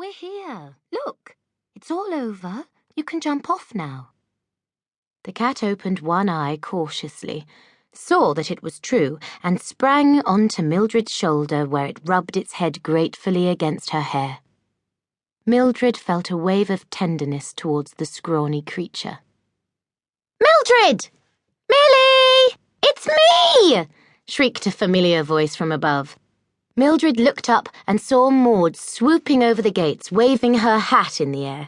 We're here. Look, it's all over. You can jump off now. The cat opened one eye cautiously, saw that it was true, and sprang onto Mildred's shoulder where it rubbed its head gratefully against her hair. Mildred felt a wave of tenderness towards the scrawny creature. "Mildred! Millie! It's me!" shrieked a familiar voice from above. Mildred looked up and saw Maud swooping over the gates, waving her hat in the air.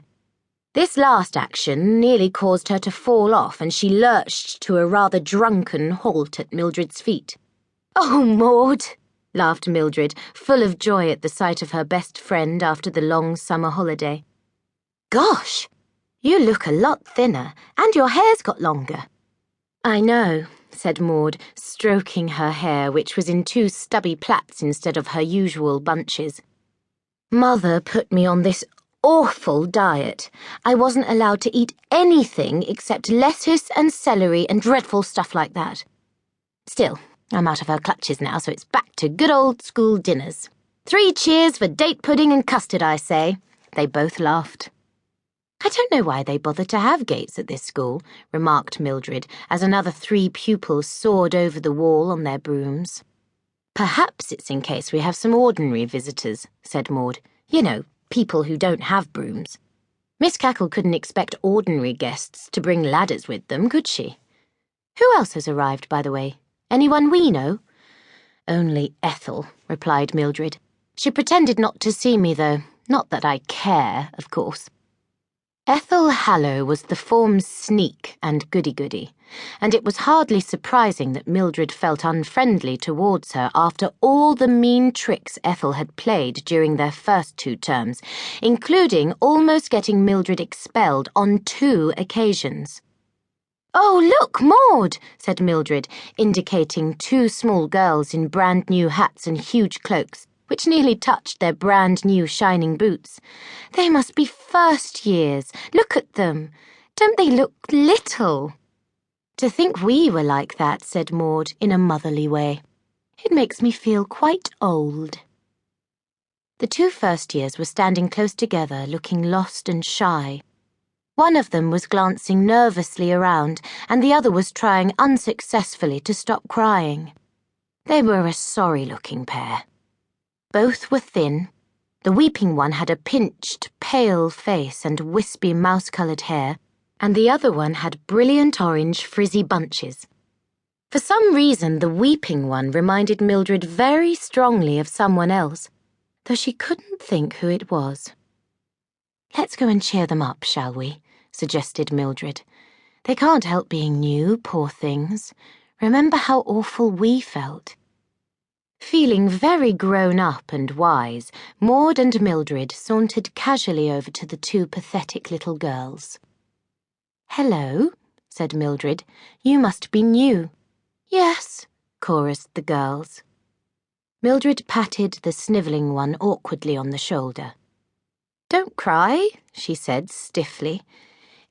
This last action nearly caused her to fall off, and she lurched to a rather drunken halt at Mildred's feet. "Oh, Maud!" laughed Mildred, full of joy at the sight of her best friend after the long summer holiday. "Gosh, you look a lot thinner, and your hair's got longer." "I know," said Maud, stroking her hair, which was in 2 stubby plaits instead of her usual bunches. "Mother put me on this awful diet. I wasn't allowed to eat anything except lettuce and celery and dreadful stuff like that. Still, I'm out of her clutches now, so it's back to good old school dinners. 3 cheers for date pudding and custard, I say." They both laughed. "I don't know why they bother to have gates at this school," remarked Mildred, as another 3 pupils soared over the wall on their brooms. "Perhaps it's in case we have some ordinary visitors," said Maud. "You know, people who don't have brooms. Miss Cackle couldn't expect ordinary guests to bring ladders with them, could she? Who else has arrived, by the way? Anyone we know?" "Only Ethel," replied Mildred. "She pretended not to see me, though. Not that I care, of course." Ethel Hallow was the form's sneak and goody-goody, and it was hardly surprising that Mildred felt unfriendly towards her after all the mean tricks Ethel had played during their first 2 terms, including almost getting Mildred expelled on 2 occasions. "Oh, look, Maud," said Mildred, indicating 2 small girls in brand-new hats and huge cloaks, which nearly touched their brand-new shining boots. "They must be first years. Look at them. Don't they look little?" "To think we were like that," said Maud in a motherly way. "It makes me feel quite old." The 2 first years were standing close together, looking lost and shy. One of them was glancing nervously around, and the other was trying unsuccessfully to stop crying. They were a sorry-looking pair. Both were thin. The weeping one had a pinched, pale face and wispy mouse-coloured hair, and the other one had brilliant orange frizzy bunches. For some reason, the weeping one reminded Mildred very strongly of someone else, though she couldn't think who it was. "Let's go and cheer them up, shall we?" suggested Mildred. "They can't help being new, poor things. Remember how awful we felt." Feeling very grown up and wise, Maud and Mildred sauntered casually over to the 2 pathetic little girls. "Hello," said Mildred. "You must be new." "Yes," chorused the girls. Mildred patted the snivelling one awkwardly on the shoulder. "Don't cry," she said stiffly.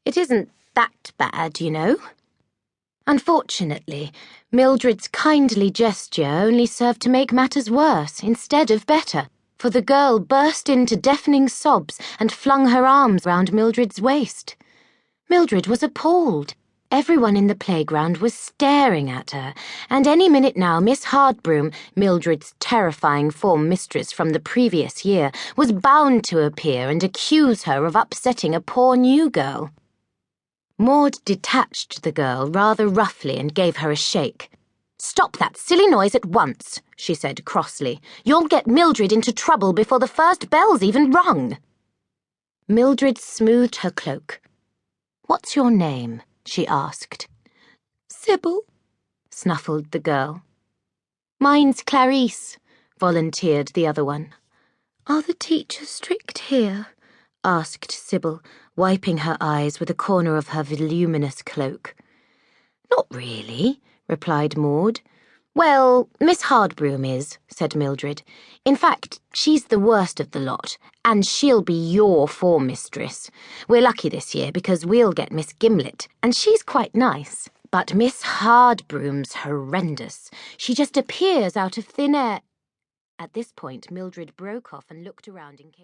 "It isn't that bad, you know." Unfortunately, Mildred's kindly gesture only served to make matters worse instead of better, for the girl burst into deafening sobs and flung her arms round Mildred's waist. Mildred was appalled. Everyone in the playground was staring at her, and any minute now Miss Hardbroom, Mildred's terrifying form mistress from the previous year, was bound to appear and accuse her of upsetting a poor new girl. Maud detached the girl rather roughly and gave her a shake. "Stop that silly noise at once," she said crossly. "You'll get Mildred into trouble before the first bell's even rung." Mildred smoothed her cloak. "What's your name?" she asked. "Sybil," snuffled the girl. "Mine's Clarice," volunteered the other one. "Are the teachers strict here?" asked Sybil, wiping her eyes with a corner of her voluminous cloak. "Not really," replied Maud. "Well, Miss Hardbroom is," said Mildred. "In fact, she's the worst of the lot, and she'll be your form mistress. We're lucky this year because we'll get Miss Gimlet, and she's quite nice. But Miss Hardbroom's horrendous. She just appears out of thin air." At this point, Mildred broke off and looked around in case